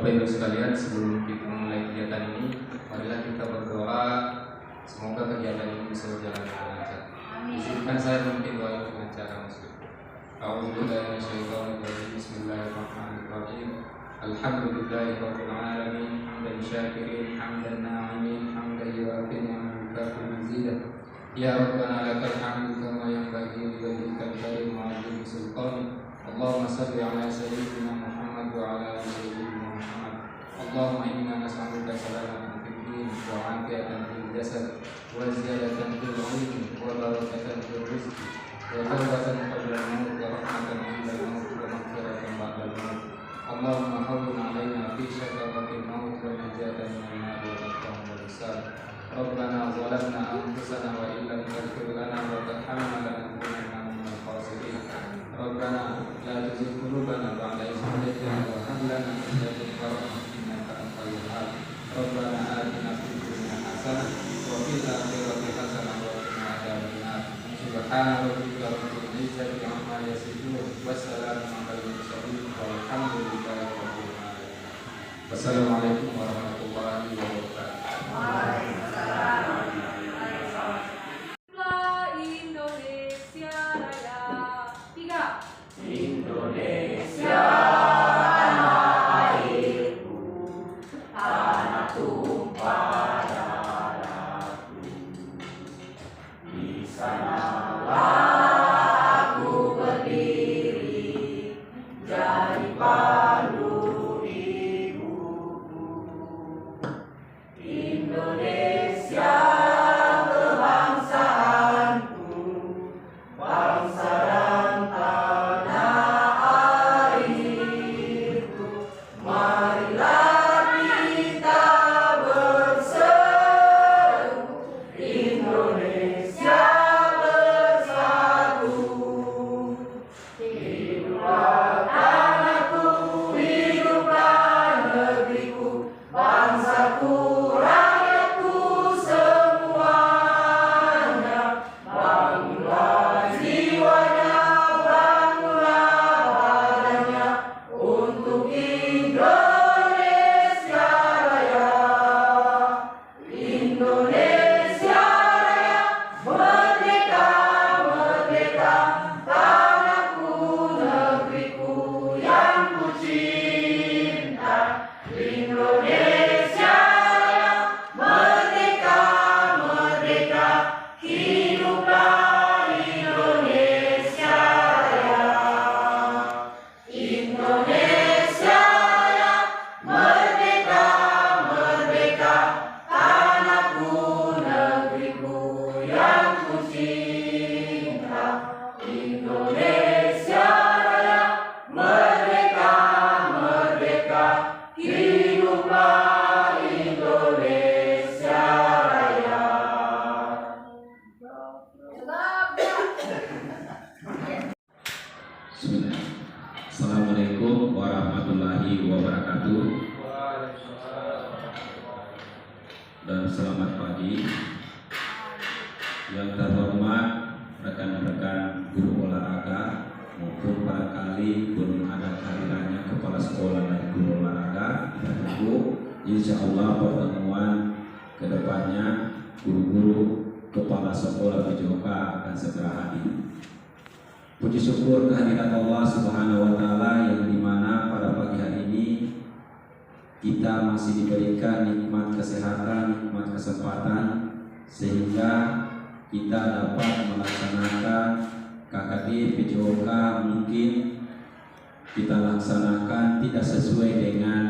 Bapak Ibu sekalian, sebelum kita mulai kegiatan ini, marilah kita berdoa semoga kegiatan ini bisa berjalan dengan lancar. Izinkan saya memimpin doa dengan cara muslim. A'udzubillahi minasyaitonir rajim. Bismillahirrahmanirrahim. Alhamdulillahirabbil alamin, hamdan syakirin, hamdan na'imin, hamdan yu'affi ni'amahu kafi mazidah. Ya Rabbana lakal hamdu kama yanbaghi li wajhikal karim wa 'azimi sultanik. Allahumma salli ala sayyidina Muhammad wa ala ali sayyidina Muhammad. Allahumma inna nas'aluka salamatan fid din wa 'afiyatan fil jasad wa ziyadatan fil 'ilmi wa barakatan fil rizqi wa tawbatan qabla al-maut wa rahmatan 'inda al-maut wa maghfiratan ba'da al-maut. Allahumma hawwin 'alaina fi shaqawati al-maut wa najatan min an-nar wa taqwa wal-hisab. Rabbana zalamna anfusana wa illam taghfir lana wa tarhamna lanakunanna minal khasirin. Rabbana la tuzigh qulubana ba'da idh hadaytana wa hab lana min ladunka rahmatan innaka antal wahhab. Rabbana atina fid dunya hasanah wa fil akhirati hasanah wa qina adzabannar. Subhana rabbika rabbil izzati 'amma yasifun wa salamun 'alal mursalin walhamdulillahi rabbil alamin. Wassalamualaikum warahmatullahi wabarakatuh. Indonesia tanah airku, tanah tumpah darahku. Di sanalah aku berdiri, jadi pandu ibuku. Indonesia kebangsaanku, bangsa dan tanah airku. Marilah kita berseru, Indonesia bersatu. Hiduplah tanahku, hiduplah negeriku, bangsaku, rakyatku semuanya. Bangunlah jiwanya, bangunlah badannya untuk Indonesia Raya. Indonesia Raya, merdeka, merdeka, tanahku, negeriku yang ku cinta. Indonesia Raya, merdeka, merdeka, hiduplah Indonesia Raya. Indonesia Raya, merdeka, merdeka, tanahku, negeriku yang ku cinta. Indonesia Raya, merdeka, merdeka, hiduplah Indonesia Raya. Bismillah. Assalamualaikum warahmatullahi wabarakatuh. Dan selamat pagi. Yang terhormat rekan-rekan guru olahraga maupun barangkali belum ada kehadirannya kepala sekolah dan guru olahraga, kita tunggu insya Allah pertemuan kedepannya guru-guru kepala sekolah PJOK akan segera hadir. Puji syukur kehadirat Allah Subhanahu wa taala yang dimana pada pagi hari ini kita masih diberikan nikmat kesehatan, nikmat kesempatan sehingga kita dapat melaksanakan KKD PJOK. Mungkin kita laksanakan tidak sesuai dengan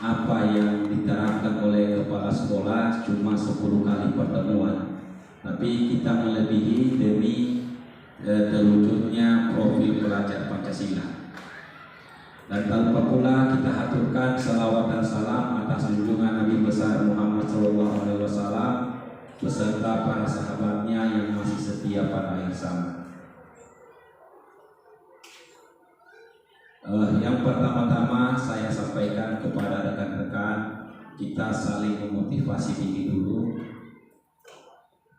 apa yang diterapkan oleh kepala sekolah, cuma 10 kali pertemuan, tapi kita melebihi demi terwujudnya profil pelajar Pancasila. Dan tanpa pula kita haturkan salawat dan salam atas junjungan Nabi besar Muhammad SAW beserta para sahabatnya yang masih setia pada akhir zaman. Yang pertama-tama saya sampaikan kepada rekan-rekan, kita saling memotivasi diri dulu,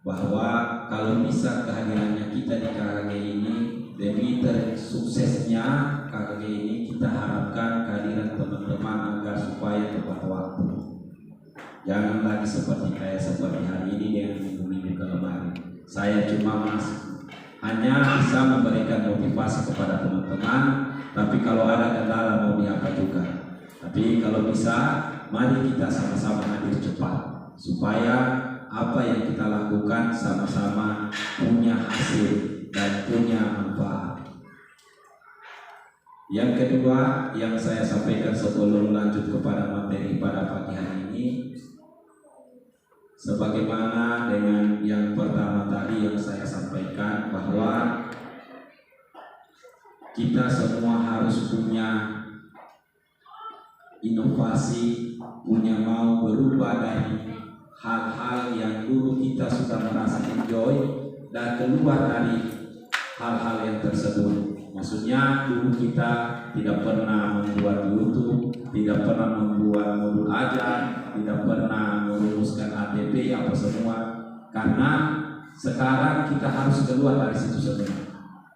bahwa kalau bisa kehadirannya kita di KKG ini demi tersuksesnya KKG ini, kita harapkan kehadiran teman-teman agar supaya Jangan lagi seperti hari ini dengan minggu-minggu ke lemari. Saya cuma hanya bisa memberikan motivasi kepada teman-teman, tapi kalau ada kendala mau diapa juga. Tapi kalau bisa, mari kita sama-sama hadir cepat supaya apa yang kita lakukan sama-sama punya hasil dan punya manfaat. Yang kedua yang saya sampaikan sebelum lanjut kepada materi pada pagi hari ini, sebagaimana dengan yang pertama tadi yang saya sampaikan, bahwa kita semua harus punya inovasi, punya mau berubah dari hal-hal yang dulu kita sudah merasa enjoy dan keluar dari hal-hal yang tersebut. Maksudnya dulu kita tidak pernah membuat YouTube, tidak pernah membuat modul ajar, tidak pernah merumuskan ATP apa semua, karena sekarang kita harus keluar dari situ semua.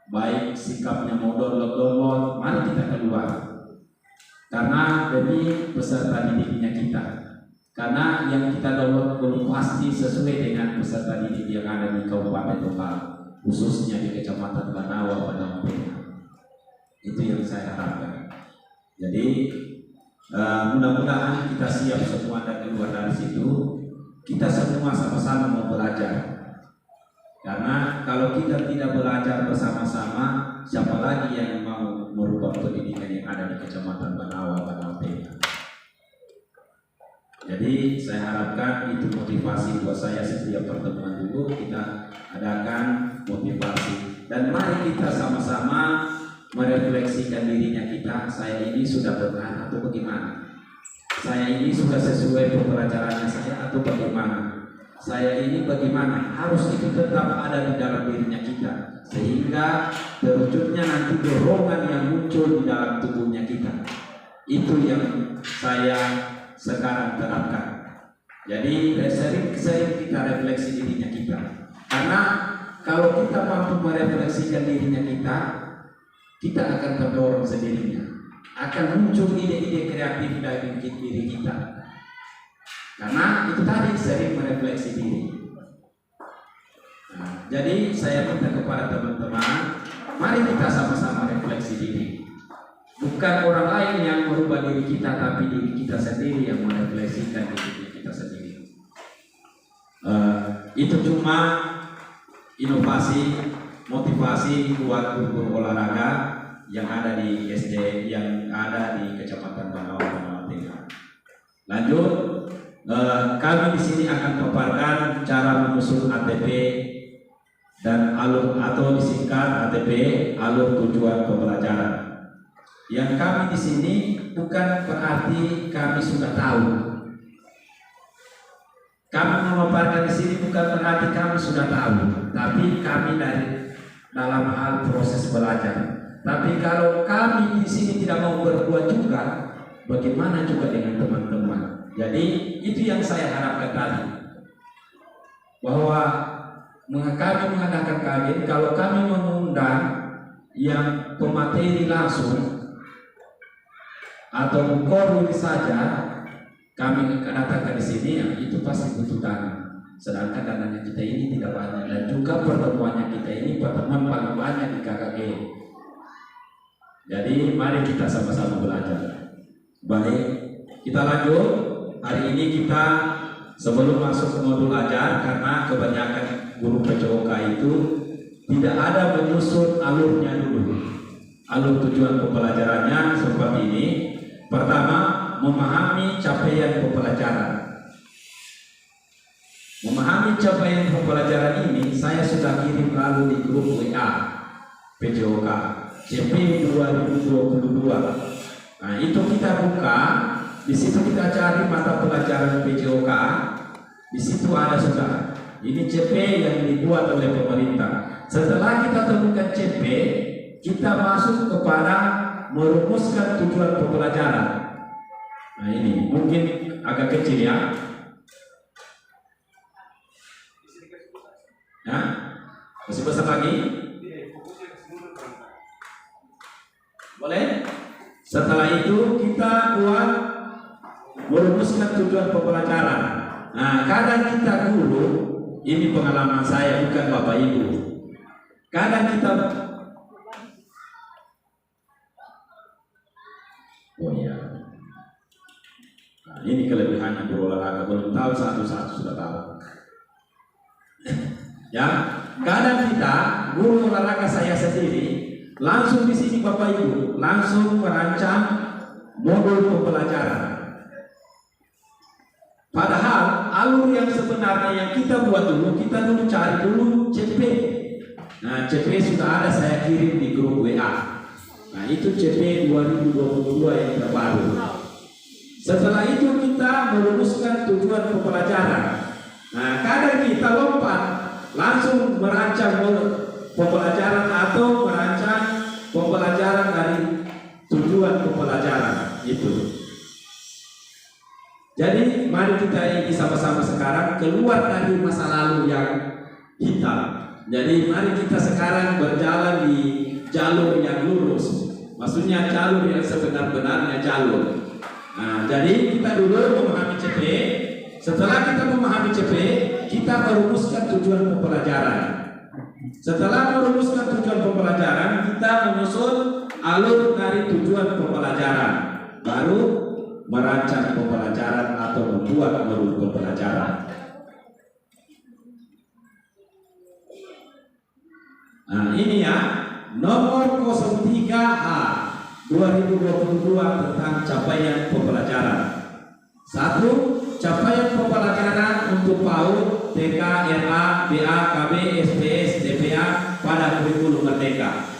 Baik sikapnya mau download, mari kita keluar. Karena demi peserta didiknya kita. Karena yang kita download belum pasti sesuai dengan peserta didik yang ada di Kabupaten Lokal, khususnya di Kecamatan Banawa pada Mapena. Itu yang saya harapkan. Jadi mudah-mudahan kita siap semua dan keluar dari situ. Kita semua sama-sama mau belajar. Karena kalau kita tidak belajar bersama-sama, siapa lagi yang mau merubah pendidikan yang ada di Kecamatan Banawa Mapena? Jadi saya harapkan itu motivasi buat saya. Setiap pertemuan dulu kita adakan motivasi, dan mari kita sama-sama merefleksikan dirinya kita. Saya ini sudah benar atau bagaimana? Saya ini sudah sesuai pembelajarannya saya atau bagaimana? Saya ini bagaimana? Harus itu tetap ada di dalam dirinya kita, sehingga terwujudnya nanti dorongan yang muncul di dalam tubuhnya kita. Itu yang saya sekarang terapkan. Jadi sering kita refleksi dirinya kita. Karena kalau kita mampu merefleksikan dirinya kita akan terdorong sendirinya. Akan muncul ide-ide kreatif dari diri kita. Karena itu tadi sering merefleksi diri. Nah, jadi saya minta kepada teman-teman, mari kita sama-sama refleksi diri. Bukan orang lain yang merubah diri kita, tapi diri kita sendiri yang merefleksikan diri kita sendiri. Itu cuma inovasi, motivasi buat guru olahraga yang ada di SD, yang ada di Kecamatan Banawa Mapena. Lanjut, kami di sini akan paparkan cara menyusun ATP dan alur, atau disingkat ATP, alur tujuan pembelajaran. Yang kami di sini bukan berarti kami sudah tahu. Kami memaparkan di sini bukan berarti kami sudah tahu, tapi kami dari dalam hal proses belajar. Tapi kalau kami di sini tidak mau berbuat juga, bagaimana juga dengan teman-teman? Jadi itu yang saya harapkan tadi, bahwa kami mengadakan kajian, kalau kami mengundang yang pemateri langsung atau korun saja kami katakan di sini, ya, itu pasti butuh dana. Sedangkan dananya kita ini tidak banyak, dan juga pertemuannya kita ini pertemuan paling banyak di KKG. Jadi mari kita sama-sama belajar. Baik, kita lanjut. Hari ini kita sebelum masuk ke modul ajar, karena kebanyakan guru PCOK itu tidak ada menyusun alurnya dulu. Alur tujuan pembelajarannya seperti ini. Pertama, memahami capaian pembelajaran. Memahami capaian pembelajaran ini saya sudah kirim lalu di grup WA PJOK CP 2022. Nah, itu kita buka, di situ kita cari mata pelajaran PJOK. Di situ ada sudah. Ini CP yang dibuat oleh pemerintah. Setelah kita temukan CP, kita masuk kepada merumuskan tujuan pembelajaran. Nah, ini mungkin agak kecil ya. Ya, masih besar lagi. Boleh? Setelah itu kita buat merumuskan tujuan pembelajaran. Nah, kadang kita guru, ini pengalaman saya bukan Bapak Ibu. Kadang kita Nah, ini kelebihannya berolahraga, belum tahu satu-satu sudah tahu. Ya, kadang kita guru olahraga saya sendiri langsung di sini Bapak Ibu langsung merancang modul pembelajaran. Padahal alur yang sebenarnya yang kita buat dulu, kita dulu cari dulu CP. Nah, CP sudah ada saya kirim di grup WA. Nah, itu CP 2022 yang terbaru. Setelah itu kita merumuskan tujuan pembelajaran. Nah, kadang kita lompat langsung merancang pembelajaran atau merancang pembelajaran dari tujuan pembelajaran itu. Jadi mari kita ini sama-sama sekarang keluar dari masa lalu yang hitam. Jadi mari kita sekarang berjalan di jalur yang lurus. Maksudnya jalur yang sebenar-benarnya jalur. Nah, jadi kita dulu memahami CP. Setelah kita memahami CP, kita merumuskan tujuan pembelajaran. Setelah merumuskan tujuan pembelajaran, kita menyusun alur dari tujuan pembelajaran. Baru merancang pembelajaran atau membuat modul pembelajaran. Nah, ini ya, nomor 03H 2022 tentang capaian pembelajaran. 1. Capaian pembelajaran untuk PAUD, TK, RA, BA, KB, SDS, DPA pada kurikulum merdeka.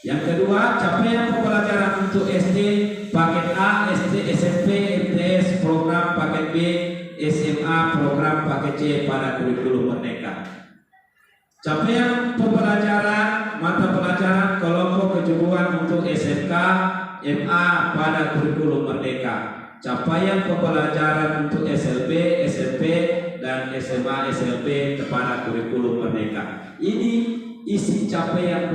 Yang kedua, capaian pembelajaran untuk SD, paket A, SD, SMP, MTS, program paket B, SMA, program paket C pada kurikulum merdeka. Capaian pembelajaran mata pelajaran kelompok kejuruan untuk SMK, MA pada kurikulum merdeka. Capaian pembelajaran untuk SLB, SMP, dan SMA, SLB kepada kurikulum merdeka. Ini isi capaian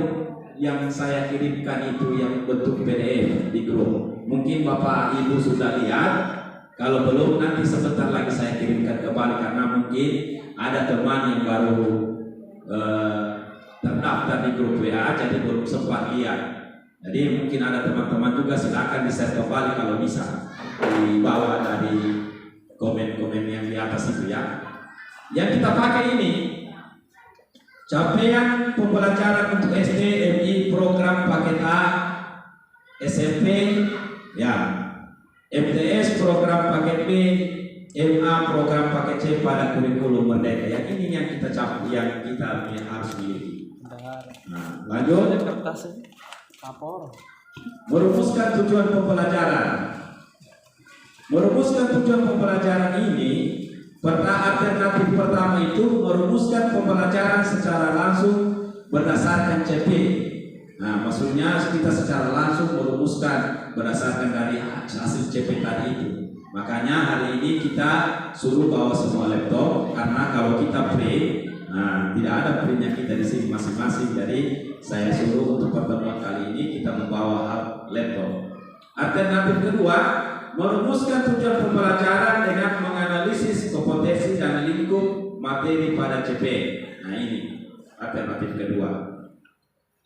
yang saya kirimkan itu yang bentuk PDF di grup. Mungkin Bapak Ibu sudah lihat. Kalau belum, nanti sebentar lagi saya kirimkan kembali karena mungkin ada teman yang baru terdaftar di grup WA jadi belum sempat lihat. Jadi mungkin ada teman-teman juga, silakan di-share kembali kalau bisa di bawah dari komen-komen yang di atas itu ya. Yang kita pakai ini capaian pembelajaran untuk SD, MI, program paket A, SMP, ya, MTS, program paket B, MA, program paket C pada kurikulum merdeka. Yang ini yang kita capai, yang kita harus miliki. Nah, lanjut. Merumuskan tujuan pembelajaran. Merumuskan tujuan pembelajaran ini, alternatif pertama itu merumuskan pembelajaran secara langsung berdasarkan CP. Nah, maksudnya kita secara langsung merumuskan berdasarkan dari hasil CP tadi itu. Makanya hari ini kita suruh bawa semua laptop karena kalau kita print, nah tidak ada printnya kita di sini masing-masing. Jadi saya suruh untuk pertemuan kali ini kita membawa laptop. Alternatif kedua, merumuskan tujuan pembelajaran dengan menganalisis kompetensi dan lingkup materi pada CP. Nah ini alternatif kedua.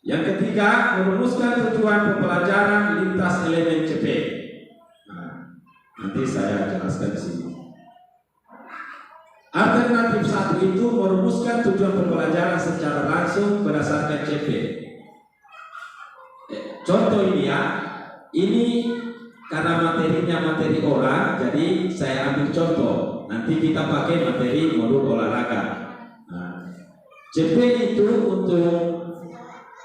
Yang ketiga, merumuskan tujuan pembelajaran lintas elemen CP. Nah, nanti saya jelaskan di sini. Alternatif satu itu merumuskan tujuan pembelajaran secara langsung berdasarkan CP. Contoh ini ya, ini karena materinya materi orang, jadi saya ambil contoh. Nanti kita pakai materi modul olahraga. Nah, CP itu untuk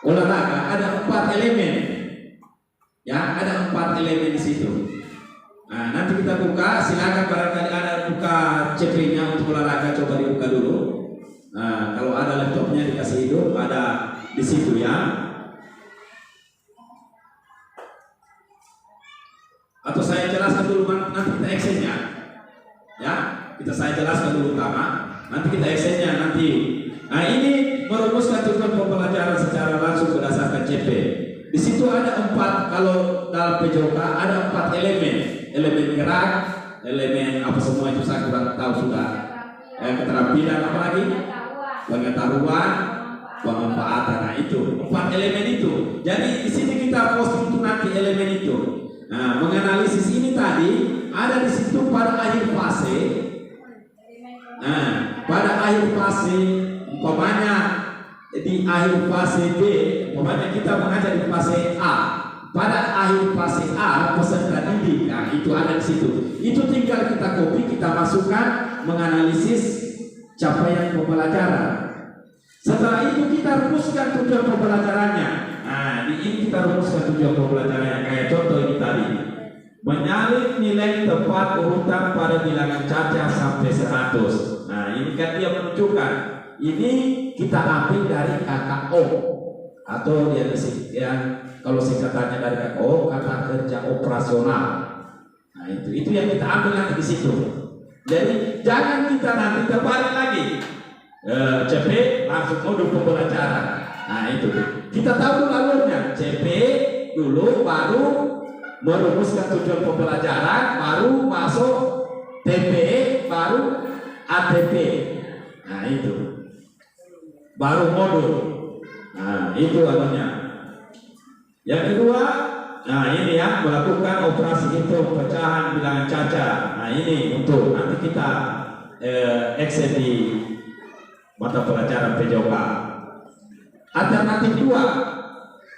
olahraga ada 4 elemen. Ya, ada 4 elemen di situ. Nah, nanti kita buka, silakan barangkali ada buka CP-nya untuk olahraga, coba dibuka dulu. Nah, kalau ada laptopnya dikasih hidup, ada di situ ya. Atau saya jelaskan dulu nanti kita Excel-nya. Ya, saya jelaskan dulu pertama, nanti kita Excel-nya nanti. Nah, ini merumuskan tujuan pembelajaran secara langsung berdasarkan CP. Di situ ada 4, kalau dalam PJOK ada 4 elemen. Elemen gerak, elemen apa semua itu saya kurang tahu sudah. Keterampilan apa lagi? Pengetahuan, pemanfaatan. Nah itu 4 elemen itu. Jadi di sini kita posting untuk nanti elemen itu. Nah, menganalisis ini tadi ada di situ pada akhir fase. Nah, pada akhir fase, umpamanya di akhir fase B, umpamanya kita mengajar di fase A. Pada akhir fase A peserta didik, nah itu ada di situ. Itu tinggal kita copy, kita masukkan, menganalisis capaian pembelajaran. Setelah itu kita rumuskan tujuan pembelajarannya. Nah, di ini kita rumuskan tujuan pembelajarannya. Kayak contoh ini tadi, menyalin nilai tepat urutan pada bilangan caca sampai 100. Nah, ini kan dia menunjukkan. Ini kita ambil dari KKO atau dia yang kalau singkatannya dari KKO, kata kerja operasional. Nah, itu yang kita ambil nanti di situ. Jadi jangan kita nanti terbalik lagi. CP langsung modul pembelajaran. Nah itu kita tahu dulu alurnya. CP dulu, baru merumuskan tujuan pembelajaran, baru masuk TP, baru ATP. Nah itu baru modul. Nah itu alurnya. Yang kedua, nah ini ya, melakukan operasi hitung pecahan bilangan caca. Nah ini untuk nanti kita eksen di mata pelajaran PJOK. Alternatif 2,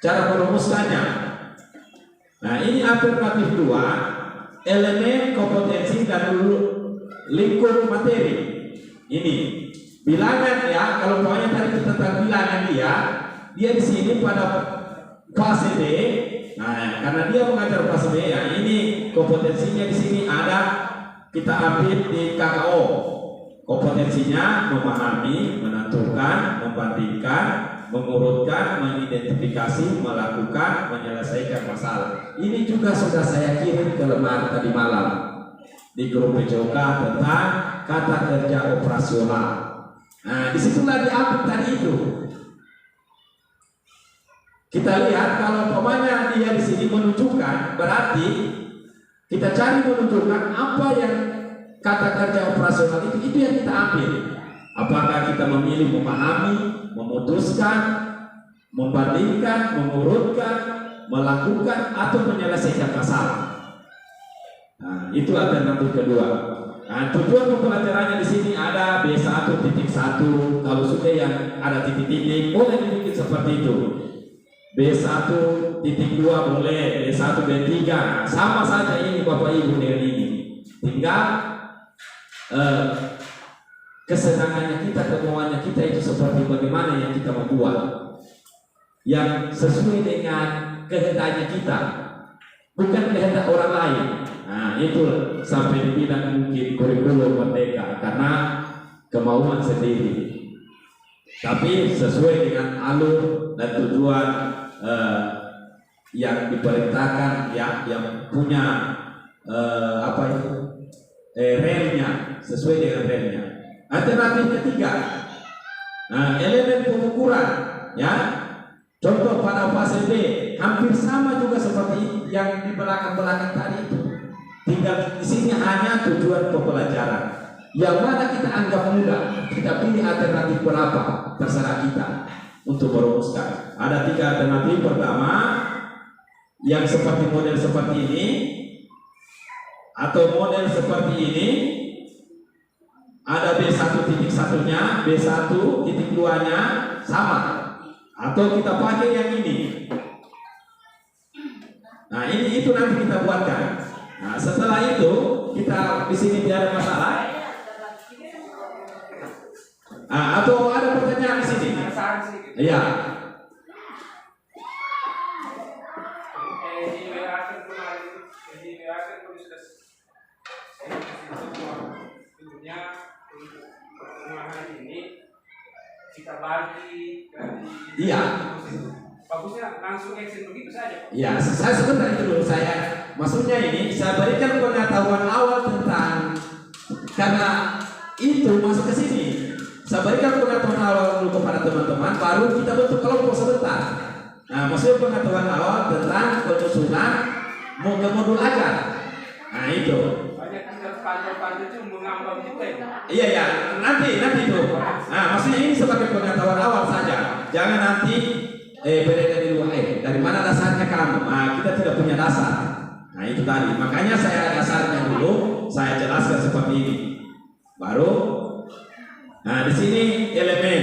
cara merumuskannya. Nah ini alternatif 2, elemen kompetensi dan lingkup materi. Ini bilangan ya, kalau pokoknya tadi tentang bilangan dia di sini pada fase D. Nah, karena dia mengajar fase B, ya ini kompetensinya di sini ada, kita ambil di KKO. Kompetensinya memahami, menentukan, membandingkan, mengurutkan, mengidentifikasi, melakukan, menyelesaikan masalah. Ini juga sudah saya kirim ke lembar tadi malam di grup PJOK tentang kata kerja operasional. Nah, disitulah diambil tadi itu. Kita lihat kalau umpamanya dia di sini menunjukkan, berarti kita cari menunjukkan apa yang kata kerja operasional itu yang kita ambil. Apakah kita memilih memahami, memutuskan, membandingkan, mengurutkan, melakukan, atau menyelesaikan masalah. Nah, itu alternatif kedua. Nah, tujuan pembelajarannya di sini ada B1.1. Kalau sudah yang ada titik-titik boleh dibikin seperti itu. B1.2 boleh, B1, B3. Nah, sama saja ini Bapak Ibu dengan ini. Tinggal kesenangannya kita, kemauannya kita itu seperti bagaimana yang kita membuat yang sesuai dengan kehendaknya kita, bukan kehendak orang lain. Nah itu sampai dibilang mungkin kurikulum merdeka karena kemauan sendiri, tapi sesuai dengan alur dan tujuan yang diperintahkan, yang punya apa itu relnya, sesuai dengan relnya. Alternatif ketiga, nah elemen pengukuran, ya. Contoh pada fase B hampir sama juga seperti yang di belakang tadi itu. Tinggal di sini hanya tujuan pembelajaran. Yang mana kita anggap mudah, kita pilih alternatif berapa, terserah kita untuk merumuskan. Ada 3 alternatif. Pertama, yang seperti model seperti ini, atau model seperti ini, ada B1.1-nya, B1.2-nya sama, atau kita pakai yang ini. Nah itu nanti kita buatkan. Nah setelah itu kita di sini tidak ada masalah. Nah, atau ada pertanyaan di sini? Iya. Kita bagi dari iya, bagusnya langsung action begitu saja. Iya, saya sebentar itu dulu. Saya maksudnya ini saya berikan pengetahuan awal tentang, karena itu masuk ke sini. Saya berikan pengetahuan awal dulu kepada teman-teman, baru kita bentuk kelompok sebentar. Nah, maksudnya pengetahuan awal tentang penyusunan modul ajar. Nah itu. Banyak tinggal pantau itu mengambang juga ya. Iya ya, nanti itu. Nah, maksudnya ini sebagai pengetahuan awal saja. Jangan nanti beredar di luar dari mana dasarnya kamu? Nah, kita tidak punya dasar. Nah, itu tadi. Makanya saya dasarnya dulu, saya jelaskan seperti ini. Baru, nah di sini elemen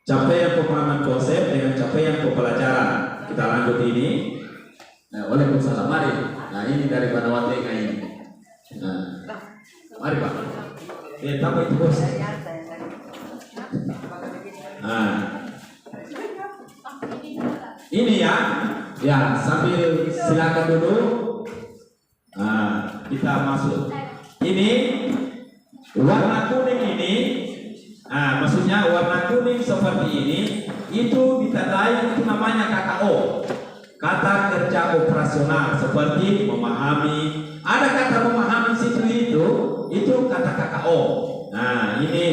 capaian pemahaman konsep dengan capaian pembelajaran. Kita lanjut ini. Nah, waalaikumsalam. Mari. Nah, ini dari Banawateka ini. Nah, mari Pak. Apa itu bos? Nah, ini ya sambil silakan dulu. Nah, kita masuk. Ini warna kuning ini, maksudnya warna kuning seperti ini, itu ditandai itu namanya KKO, kata kerja operasional, seperti memahami. Ada kata memahami situ itu kata KKO. Nah, ini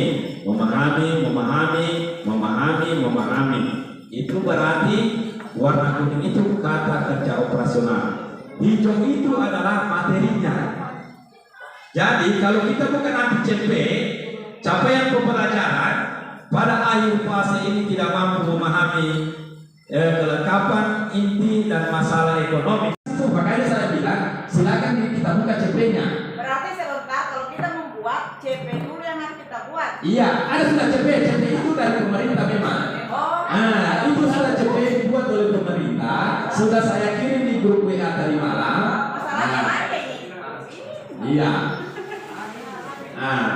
memahami. Itu berarti warna kuning itu kata kerja operasional. Hijau itu adalah materinya. Jadi kalau kita bukan anti CP, capaian pembelajaran pada akhir fase ini tidak mampu memahami kelengkapan inti dan masalah ekonomi. Makanya saya bilang silakan kita buka CP-nya. Berarti sebentar kalau kita membuat CP dulu yang harus kita buat. Iya, ada sudah CP itu dari pemerintah memang. Nah, itu sudah CP dibuat oleh pemerintah. Sudah saya kirim di grup WA tadi malam. Masalahnya mana ini? Iya. Nah,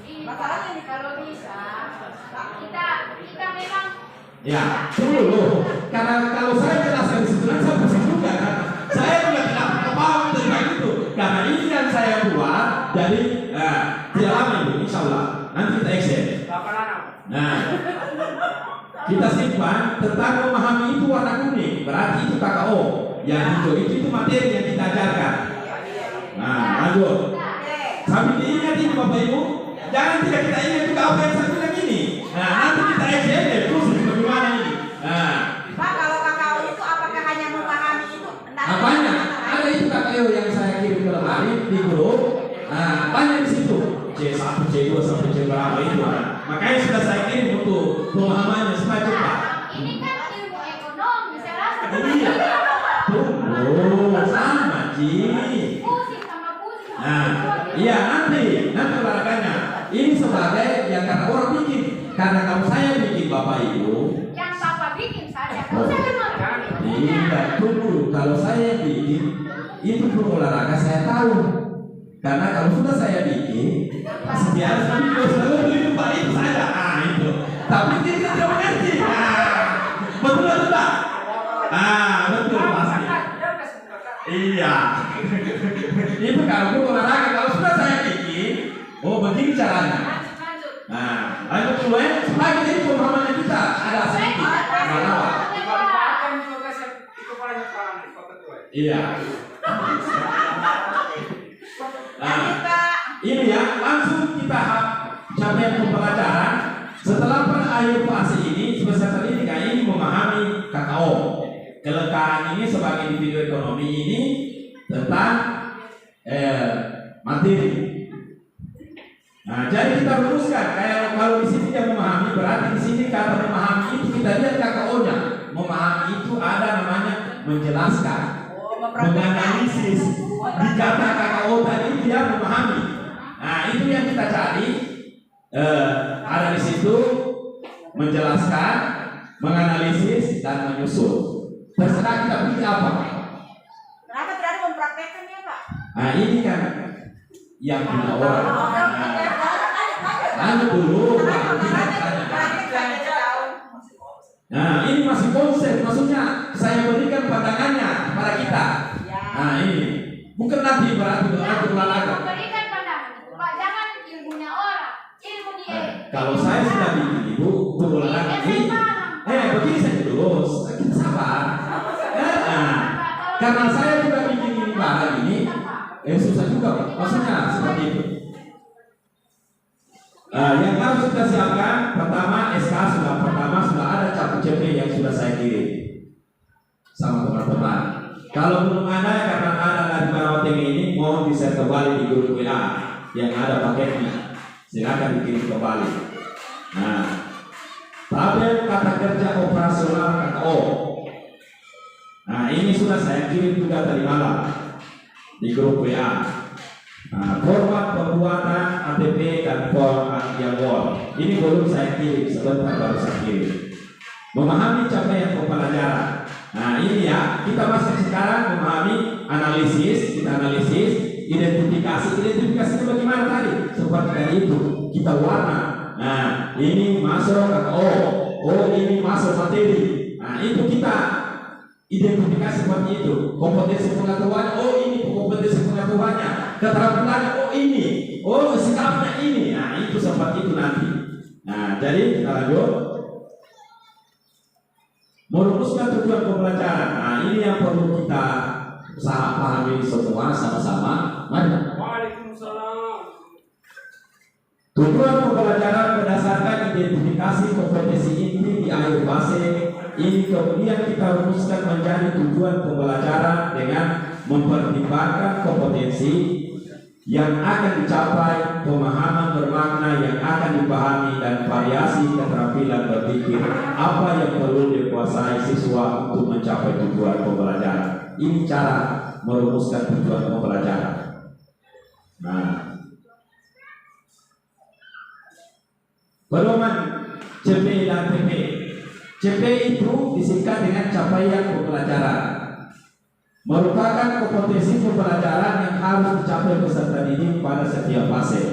Masalahnya nih Kalau bisa, kita memang ya, dulu. Karena kalau saya jelaskan di situ saya pusing juga kan. Saya juga tidak paham tentang itu. Karena ini yang saya buat, jadi tidak lama ini, insya Allah. Nanti kita action. Nah, kita simpan tentang memahami itu warna kuning, berarti itu KKO. Yang hijau itu materi yang kita ajarkan. Nah, lanjut. Sambil diingat ini Bapak Ibu, jangan tidak kita ingat juga apa yang saya bilang ini. Nah, nanti kita action terus bagaimana ini. Nah, Pak, kalau KKO itu apakah hanya memahami itu? apanya? Ada itu KKO yang saya kirim ke lemari di grup. Nah, banyak di situ. C1, C2 sampai C berapa itu. Makanya sudah saya kirim untuk pemahamannya supaya cepat. ini kan ilmu ekonomi, saya rasa. Iya. Sama Ci. Pusing sama pusing. Nah, iya nanti olahraganya. Ini sebagai yang karena orang bikin. Karena kalau saya bikin Bapak Ibu. Yang Bapak bikin saja, kalau saya kan Iya, tunggu. Kalau saya bikin, itu pun olahraga saya tahu. Karena kalau sudah saya bikin, pasti harus selalu beli Pak itu saja. Ah itu. Tapi dia tidak mengerti. Betul tak? Betul pasti. Iya. Itu kalau pun olahraga. Kalau sudah saya bikin, begini caranya. Nah, lanjut dulu ya. Supaya kita ini pemahamannya kita ada sedikit. Iya. Nah, ini ya langsung kita capaian pembelajaran setelah pada akhir fase ini sebesar ini kayak ini memahami KKO. Kelengkapan ini sebagai individu ekonomi ini tentang materi. Nah, jadi kita rumuskan kalau di sini dia memahami berarti di sini kata memahami itu kita lihat KKO-nya. Memahami itu ada namanya menjelaskan, menganalisis. Di kata KKO tadi dia memahami. Nah, itu yang kita cari. Ada di situ menjelaskan, menganalisis dan menyusun. Terserah kita pilih apa. Kenapa tidak ada mempraktekannya, Pak? Nah, ini kan yang punya orang. Lanjut dulu. Nah, ini masih konsep, maksudnya saya berikan pandangannya kepada kita. Nah, ini bukan nanti berarti olahraga. Memberikan pandangan, Pak, jangan ilmunya orang, ilmu dia. Kalau saya sudah bikin Ibu olahraga ini, begini saja dulu, kita sabar. Karena saya juga bikin ini barang ini, susah juga, maksudnya seperti itu. Yang harus kita siapkan pertama SK sudah ada cap CP yang sudah saya kirim sama teman-teman. Kalau belum ada karena ada dari konten ini mohon bisa kembali di grup WA yang ada paketnya, silakan dikirim kembali. Nah, tabel kata kerja operasional KKO. Nah, ini sudah saya kirim juga tadi malam di grup WA. Nah, format pembuatan ATP dan format yang Word ini belum saya kirim, sebentar baru saya kirim. Memahami capaian pembelajaran. Nah, ini ya, kita masuk sekarang memahami analisis, kita analisis, identifikasinya bagaimana tadi? Seperti tadi itu, kita warna. Nah, ini masuk ini masuk materi. Nah, itu kita identifikasi seperti itu. Kompetensi pengetahuan, ini kompetensi pengetahuannya. Keterampilan, ini, sikapnya ini. Nah, itu seperti itu nanti. Nah, jadi kita lanjut. Merumuskan tujuan pembelajaran. Nah, ini yang perlu kita pahami semua sama-sama. Mari. Waalaikumsalam. Tujuan pembelajaran berdasarkan identifikasi kompetensi inti di akhir fase ini kemudian kita rumuskan menjadi tujuan pembelajaran dengan mempertimbangkan kompetensi yang akan dicapai, pemahaman bermakna yang akan dipahami, dan variasi keterampilan berpikir apa yang perlu dikuasai siswa untuk mencapai tujuan pembelajaran. Ini cara merumuskan tujuan pembelajaran. Nah, pedoman CP dan TP. CP itu disingkat dengan capaian pembelajaran, merupakan kompetensi pembelajaran yang harus dicapai peserta didik pada setiap fase.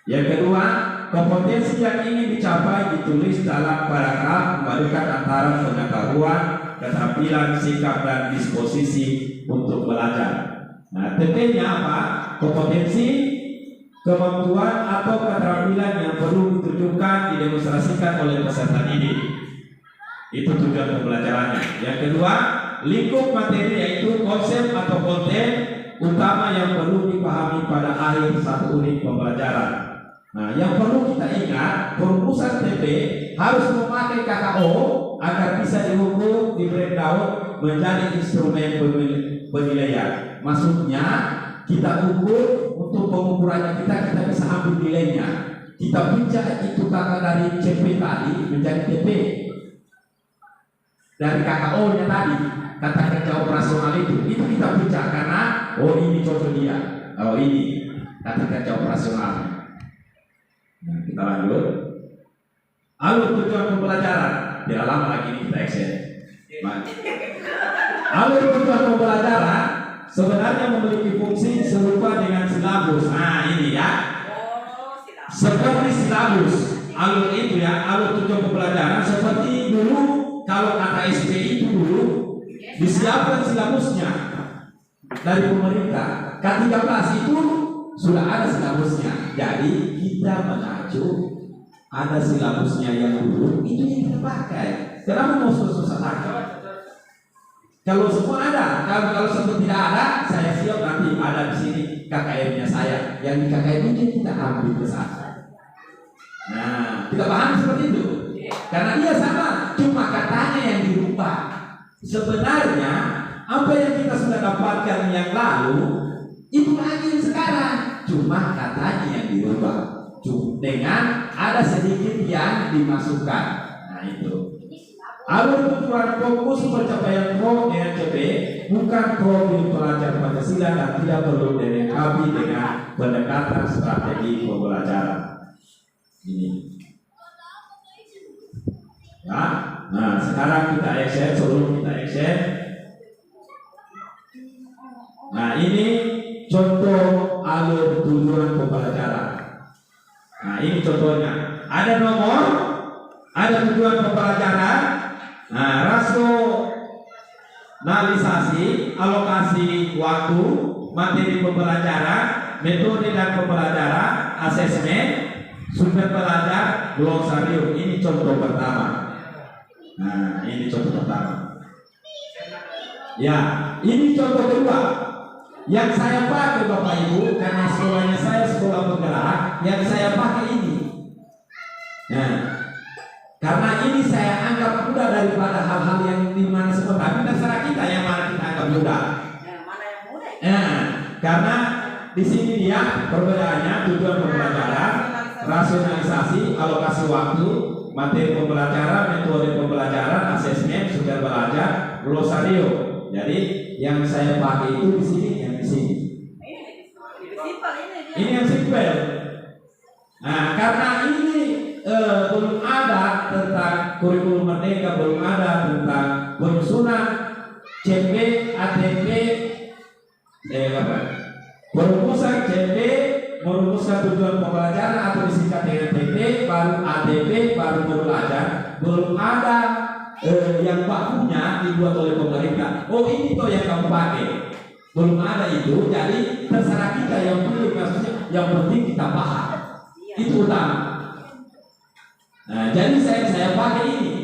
Yang kedua, kompetensi yang ingin dicapai ditulis dalam paragraf membandingkan antara pengetahuan, keterampilan, sikap, dan disposisi untuk belajar. Nah, TP-nya apa? Kompetensi, kemampuan atau keterampilan yang perlu ditunjukkan, didemonstrasikan oleh peserta didik. Itu tujuan pembelajarannya. Yang kedua, lingkup materi yaitu konsep atau konten utama yang perlu dipahami pada akhir satu unit pembelajaran. Nah, yang perlu kita ingat, perumusan TP harus memakai KKO agar bisa diukur, di breakdown menjadi instrumen penilaian. Maksudnya kita ukur, untuk pengukurannya kita bisa ambil nilainya. Kita pindah itu kakak dari CP tadi menjadi TP. Dari KKO-nya tadi, kata kerja operasional itu kita baca karena ini contoh dia, ini kata kerja operasional. Nah, kita lanjut. Alur tujuan pembelajaran, tidak lama lagi ini kita eksen. Alur tujuan pembelajaran sebenarnya memiliki fungsi serupa dengan silabus. Nah, ini ya, seperti silabus. Alur itu ya, alur tujuan pembelajaran seperti dulu. Kalau kata SPI itu dulu disiapkan silabusnya dari pemerintah. K13 itu sudah ada silabusnya. Jadi kita mengacu ada silabusnya yang dulu, itu yang kita pakai. Kenapa mau susah-susah lagi? Kalau semua ada, kalau semua tidak ada, saya siap nanti ada di sini KKM-nya saya. Yang di KKM ini kita ambil ke sana. Nah, kita paham seperti itu. Karena dia sama, cuma katanya yang dirubah. Sebenarnya apa yang kita sudah dapatkan yang lalu itu lagi yang sekarang, cuma katanya yang dirubah. Dengan ada sedikit yang dimasukkan. Nah, itu. Alur tujuan fokus pencapaian pro dengan CP bukan profil pelajar Pancasila dan tidak perlu dilengkapi dengan pendekatan strategi pembelajaran. Ini. Nah, sekarang kita action, sebelum kita action. Nah, ini contoh alur tujuan pembelajaran. Nah, ini contohnya. Ada nomor, ada tujuan pembelajaran. Nah, rasionalisasi, alokasi waktu, materi pembelajaran, metode dan pembelajaran, asesmen, sumber belajar, glosarium. Ini contoh pertama. Nah, ini contoh pertama. Ya, ini contoh kedua. Yang saya pakai Bapak Ibu, karena sekolahnya saya sekolah penggerak, yang saya pakai ini. Nah, karena ini saya anggap mudah daripada hal-hal yang dimana seperti tapi terserah kita yang mana kita anggap mudah. Mana yang mudah? Nah, karena di sini dia perbedaannya tujuan pembelajaran, rasionalisasi, alokasi waktu, materi pembelajaran, metode pembelajaran, asesmen, sumber belajar, glosario. Jadi yang saya pakai itu di sini, yang di sini. Ini yang simpel. Nah, karena ini belum ada tentang kurikulum merdeka, belum ada tentang penyusunan CP, ATP, perumusan CP, merumuskan tujuan pembelajaran atau disingkat dengan TP, baru ATP, baru modul ajar. Belum ada yang bakunya dibuat oleh pemerintah. Oh ini tuh yang kamu pakai. Belum ada itu, jadi terserah kita yang pilih, maksudnya yang penting kita paham. Itu utama. Nah, jadi saya pakai ini.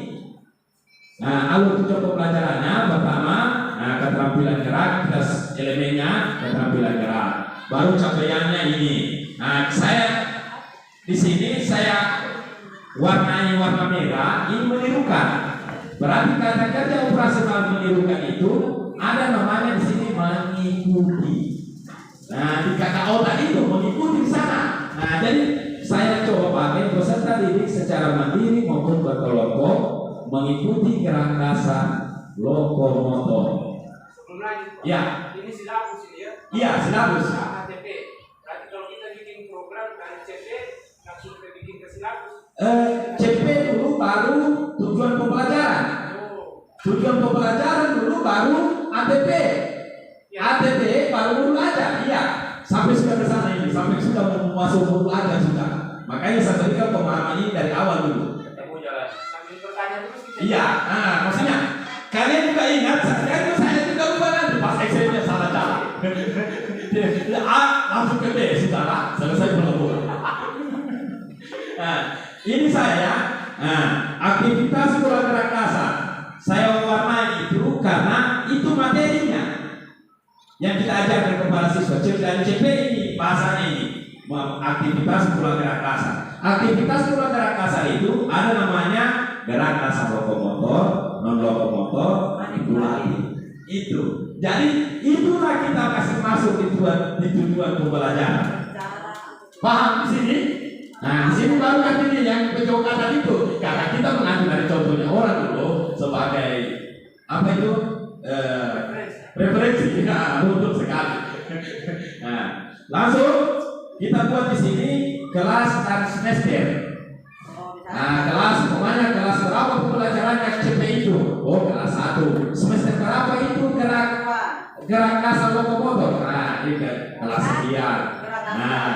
Nah, alur tujuan pembelajarannya pertama, nah, keterampilan gerak, plus elemennya keterampilan gerak. Baru capaiannya ini. Nah, saya di sini saya warnai warna merah, ini menirukan. Berarti kata kerja operasional menirukan itu ada namanya di sini mengikuti. Nah, di KKO tadi itu mengikuti di sana. Nah, jadi saya coba pakai peserta didik secara mandiri maupun berkelompok mengikuti gerak kasar lokomotor. Sebelum lanjut, Pak. Ya. Ini silabus ini ya. Iya, silabus. ATP. Berarti kalau kita bikin program dari CP langsung kita bikin ke silabus. CP dulu baru tujuan pembelajaran. Tujuan pembelajaran dulu baru ATP. ATP baru modul aja. Iya. Sampai sudah ke sana ini, sampai sudah masuk modul aja sudah. Makanya saya berikan pemahaman ini dari awal dulu. Ketemu jalan. Sambil bertanya terus kita. Iya, nah maksudnya kalian juga ingat, saya juga lupa nanti pas Excel-nya salah cara. A langsung ke B, saudara, selesai pelabuhan. Nah, ini saya, nah, aktivitas sekolah gerak kasar. Saya warnai itu karena itu materinya yang kita ajarkan kepada siswa. Dan CP ini bahasanya ini aktivitas sekolah gerak kasar. Aktivitas sekolah gerak kasar itu ada namanya gerak kasar lokomotor, non lokomotor, manipulasi. Itu. Jadi itulah kita kasih masuk di tujuan pembelajaran. Paham di sini? Nah, di sini baru kan ini yang pencocokan itu. Karena kita mengambil dari contohnya orang dulu sebagai apa itu referensi. Nah, untuk sekali. Nah, langsung kita buat di sini kelas dan semester. Nah, kelas pokoknya kelas berapa pembelajarannya CP itu? Oh, kelas 1. Semester berapa itu gerak kasar lokomotor? Nah, ini kelas sekian. Nah,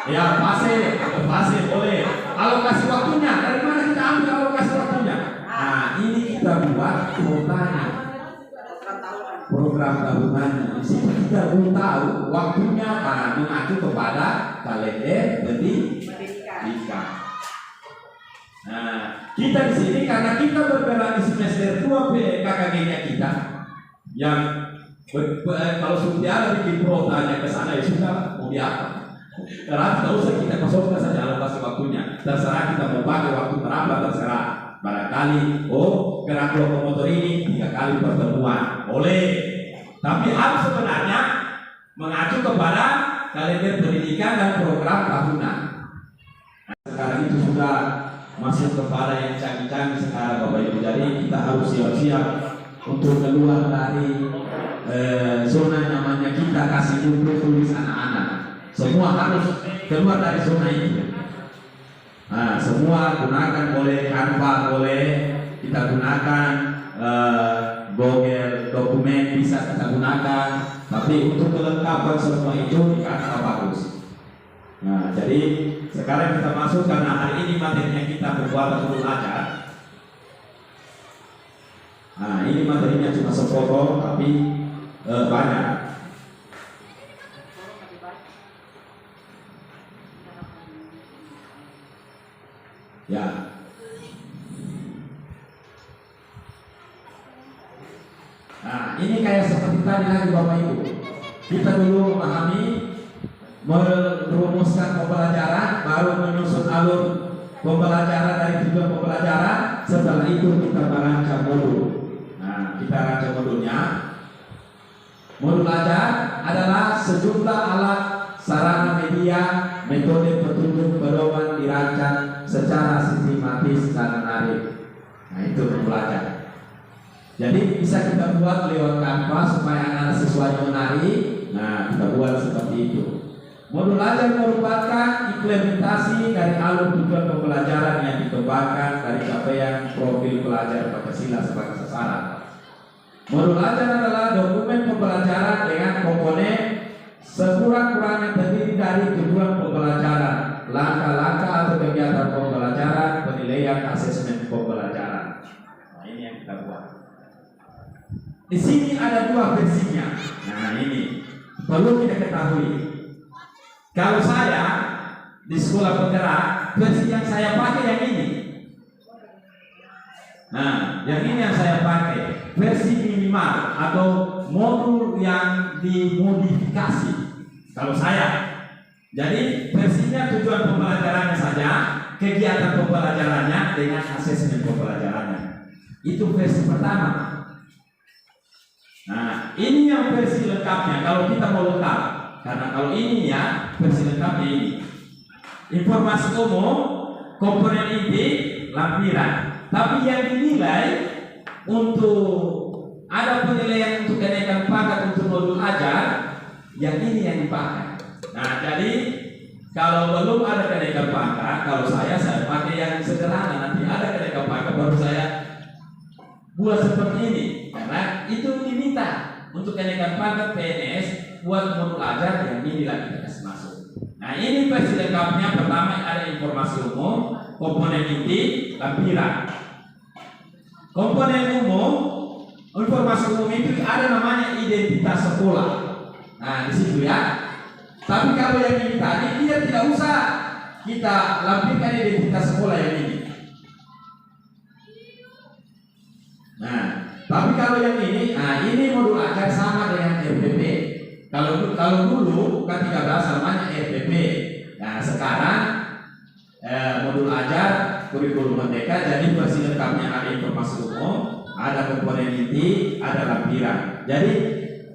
ya fase boleh. Alokasi waktunya dari mana kita ambil alokasi waktunya? Nah, ini kita buat kuotanya. Program tahunannya. Di sini kita belum tahu waktunya mengacu kepada kalender pendidikan. Nah, kita di sini karena kita bergerak di semester 2 KKG-nya kita yang kalau sudah bikin protanya ke sana ya sudah mau diapa. Karena tidak usah kita kosongkan saja alokasi waktunya. Terserah kita mau pakai waktu berapa terserah. Barangkali gerak lokomotor ini 3 kali pertemuan boleh. Tapi harus sebenarnya mengacu kepada kalender pendidikan dan program tahunan. Sekarang itu sudah masuk kepada yang canggih-canggih sekarang Bapak Ibu. Jadi kita harus siap-siap untuk keluar dari zona namanya kita kasih buku tulis anak-anak. Semua harus keluar dari zona itu. Nah, semua gunakan boleh Canva, boleh kita gunakan Google dokumen bisa kita gunakan. Tapi untuk kelengkapan semua itu Canva bagus. Nah, jadi sekarang kita masuk karena hari ini materinya kita pembuatan modul ajar. Nah, ini materinya cuma sepotong tapi banyak. Ya. Nah, ini kayak seperti tadi lagi Bapak Ibu. Kita dulu memahami, merumuskan pembelajaran, baru menyusun alur pembelajaran dari tujuan pembelajaran. Setelah itu kita merancang modul. Nah, kita rancang modulnya. Modul ajar adalah sejumlah alat, sarana media, metode petunjuk pedoman dirancang secara sistematis dan menarik. Nah, itu modul ajar. Jadi bisa kita buat lewat Canva supaya anak sesuai menarik. Nah, kita buat seperti itu. Modul ajar merupakan implementasi dari alur tujuan pembelajaran yang dikembangkan dari capaian profil pelajar Pancasila sebagai sasaran. Modul ajar adalah dokumen pembelajaran dengan komponen sekurang-kurangnya terdiri dari tujuan pembelajaran, langkah-langkah atau kegiatan pembelajaran, penilaian, asesmen pembelajaran. Nah, ini yang kita buat. Di sini ada dua versinya. Nah, ini perlu kita ketahui. Kalau saya di sekolah penggerak, versi yang saya pakai yang ini. Nah, yang ini yang saya pakai, versi minimal atau modul yang dimodifikasi. Kalau saya, jadi versinya tujuan pembelajarannya saja, kegiatan pembelajarannya dengan asesmen pembelajarannya. Itu versi pertama. Nah, ini yang versi lengkapnya. Kalau kita mau lengkap, karena kalau ini ya versi lengkapnya ini. Informasi umum, komponen inti, lampiran. Tapi yang dinilai untuk ada penilaian untuk kenaikan pangkat untuk modul ajar, yang ini yang dipakai. Nah, jadi kalau belum ada kenaikan pangkat, kalau saya pakai yang sederhana. Nanti ada kenaikan pangkat baru saya buat seperti ini. Karena itu diminta untuk kenaikan pangkat PNS buat modul ajar, yang ini lagi kita kasih masuk. Nah, ini versi lengkapnya. Pertama ada informasi umum, komponen inti, lampiran. Komponen umum, informasi umum itu ada namanya identitas sekolah. Nah, di situ ya. Tapi kalau yang ini tadi dia tidak usah kita lampirkan identitas sekolah yang ini. Nah, tapi kalau yang ini, nah ini modul ajar sama dengan RPP. Kalau dulu K13 namanya RPP. Nah, sekarang modul ajar kurikulum merdeka, jadi versi lengkapnya ada informasi umum, ada komponen inti, ada lampiran. Jadi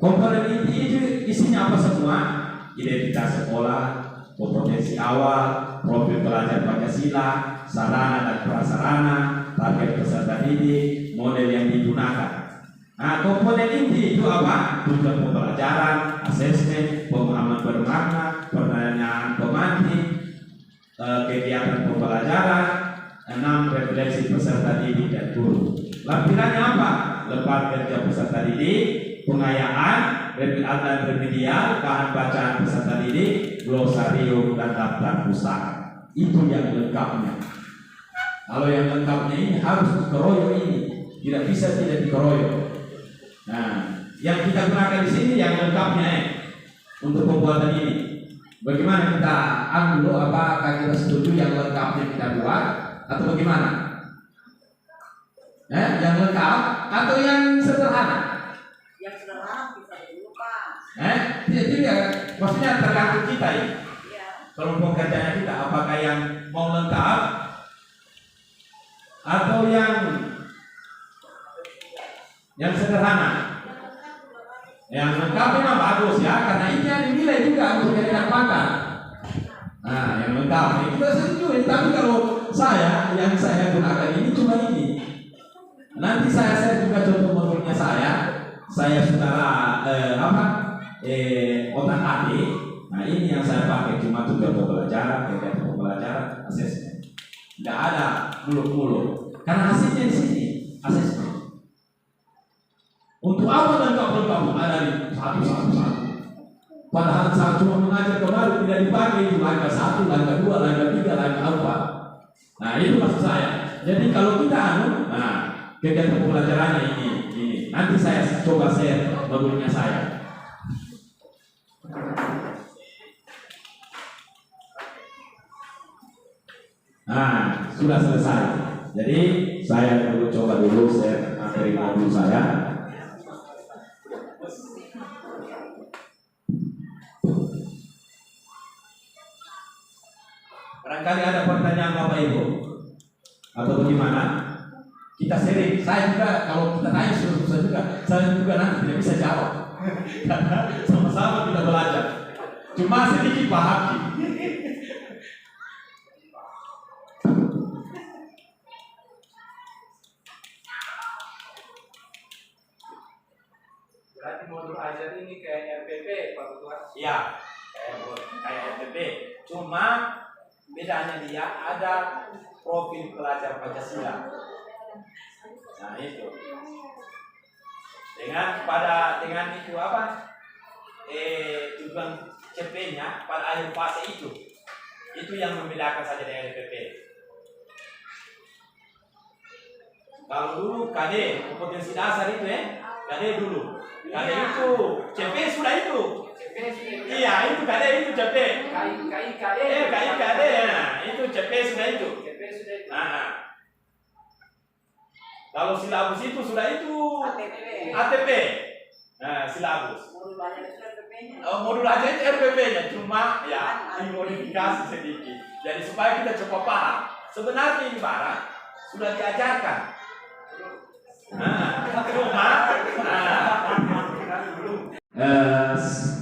komponen inti itu isinya apa semua? Identitas sekolah, kompetensi awal, profil pelajar Pancasila, sarana dan prasarana, target peserta didik, model yang digunakan. Nah, komponen inti itu apa? Tujuan pembelajaran, asesmen, pemahaman bermakna, pertanyaan pemantik, kegiatan pembelajaran, 6 refleksi peserta didik dan guru. Lampirannya apa? Lembar kerja peserta didik, pengayaan, dan remedial, bahan bacaan peserta didik, glosarium dan daftar pustaka. Itu yang lengkapnya. Kalau yang lengkapnya ini harus dikeroyok ini, tidak bisa tidak dikeroyok. Nah, yang kita gunakan di sini yang lengkapnya untuk pembuatan ini. Bagaimana kita ambil apakah kita setuju yang lengkapnya kita buat atau bagaimana? Yang lengkap atau yang sederhana? Yang sederhana bisa dulu, Pak. Tidak, maksudnya tergantung kita ya. Iya. Kelompok kerjanya kita, apakah yang mau lengkap atau yang sederhana? Yang lengkap memang bagus ya, karena ini yang dinilai juga untuk kenaikan pangkat. Nah, yang lengkap ini kita setuju. Tapi kalau yang saya gunakan ini cuma ini. Nanti saya juga contoh modulnya saya saudara otak-atik. Nah, ini yang saya pakai cuma tujuan pembelajaran, kegiatan pembelajaran, asesmen. Tidak ada muluk-muluk. Karena hasilnya di sini asesmen. Untuk apa lengkap ada di satu. Padahal saat cuma mengajar kemarin tidak dipakai itu langkah 1, langkah 2, langkah 3, langkah 4. Nah, itu maksud saya. Jadi kalau kita kegiatan pembelajarannya ini. Nanti saya coba share modulnya saya. Nah, sudah selesai. Jadi saya coba dulu share materi modul saya. Barangkali ada pertanyaan Bapak Ibu atau bagaimana? Kita sharing. Saya juga kalau kita tanya susah juga, saya juga nanti tidak bisa jawab. Karena sama-sama kita belajar. Cuma sedikit paham. Berarti modul ajar ini kayak RPP, Pak Ketua? Iya, kayak RTP. Cuma bedanya dia ada profil pelajar Pancasila. Nah itu. Dengan itu apa? Tujuan CP-nya pada akhir fase itu yang membedakan saja dengan RPP. Kalau dulu KD kompetensi dasar itu KD dulu. KD itu CP sudah itu. CP sudah. Iya, itu KD itu CP. KIKD. KIKD ya, itu CP sudah itu. CP sudah itu. Nah, kalau silabus itu sudah itu ATP. ATP. Nah, silabus. Modul belajar itu RPP-nya. Modul aja itu RPP-nya, cuma ya dimodifikasi sedikit. Jadi supaya kita cepat paham. Sebenarnya ini barang sudah diajarkan. Cuma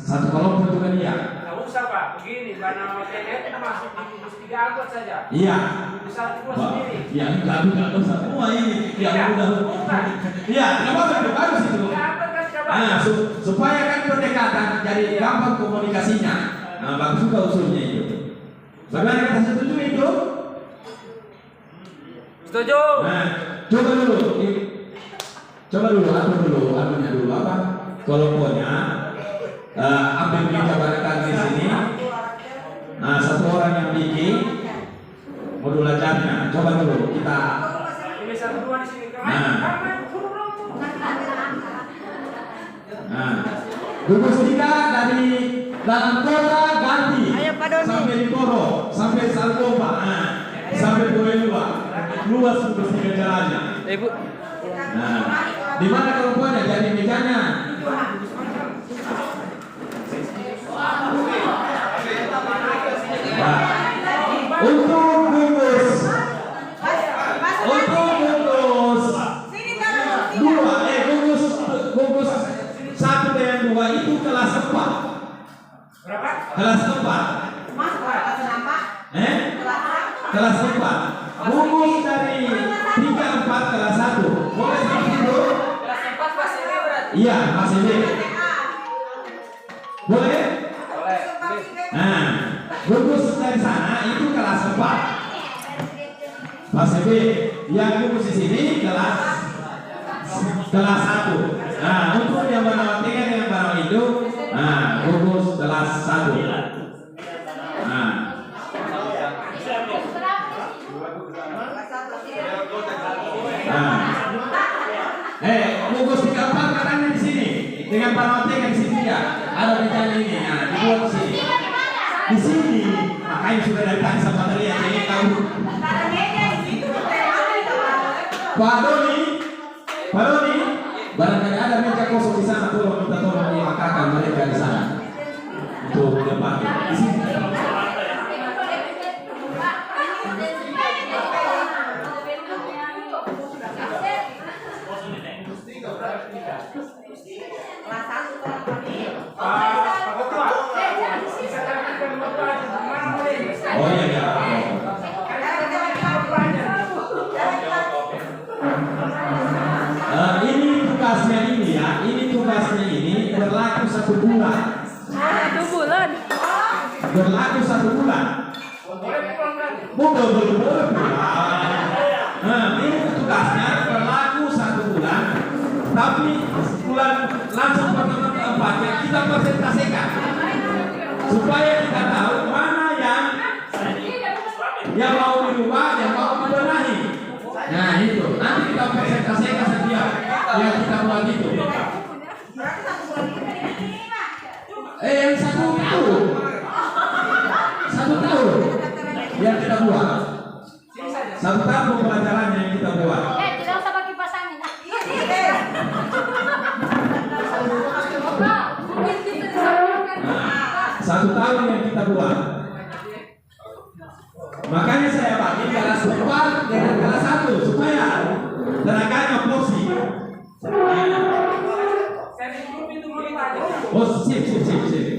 satu kelompok itu kan iya. Nggak usah Pak, begini karena materi itu masuk di gugus 3 angkot saja. Iya. Gugus 1 2 sendiri. Ya enggak usah semua ini. Ya udah. Iya, kenapa bagus itu? Supaya kan pendekatan jadi gampang komunikasinya. Nah, bagus juga usulnya itu. Bagaimana kita setuju itu? Setuju. Nah, coba dulu, aturnya dulu apa? Kelompoknya, ambil menjabarkan di sini. Nah, satu orang yang bikin modul ajarnya. Coba dulu kita. Ini 1 2 di sini. Nah, gugus 3 dari dalam kota ganti. Ayo Pak Doni. Sampai di Koro, sampai Salgoma, sampai Boelua. Luas gugus 3 jalannya. Ibu. Nah, di mana kelompoknya? Jadi mejanya. Nah, untuk gugus 1 dan 2 itu kelas 4. Berapa? Kelas 4. Mas, kelas berapa? Kelas 4. Gugus dari 3 4 kelas 1. Boleh seperti itu? Kelas 4 fase B berarti. Iya, masih B. Boleh? Boleh. Nah, gugus dari sana itu kelas 4. Fase B. Yang gugus di sini kelas 1. Nah, untuk yang menawatikan dengan barang itu, nah, gugus kelas 1. Nah, gugus 34 katanya di sini dengan penawatikan di sini ya. Ada rencana ini, nah, dibuat di sini. Di sini, makanya sudah dari tadi sama tadi yang ini tahu. Pak Doni, barangkali ada meja kosong di sana, tolong minta tolong dimakamkan mereka di sana untuk depan. Di sini. Pak Ketua, bisa tampilkan modul ajar di mana boleh? Oh iya. Ini tugasnya ini berlaku 1 bulan. 1 bulan. Berlaku 1 bulan. Boleh pulang kan? Boleh pulang. Nah, ini tugasnya berlaku 1 bulan. Tapi bulan langsung pertemuan keempatnya kita presentasikan supaya kita tahu mana yang mau dirubah, yang mau dibenahi. Nah itu nanti kita presentasikan setiap yang kita buat itu. Yang 1 tahun yang kita buat. 1 tahun pembelajarannya yang kita buat. Tidak usah pakai kipas angin. Nah, 1 tahun yang kita buat. Makanya saya bagi kelas 4 dengan kelas 1 supaya tenaganya porsi. Saya di grup itu mau ditanya Oh, sip.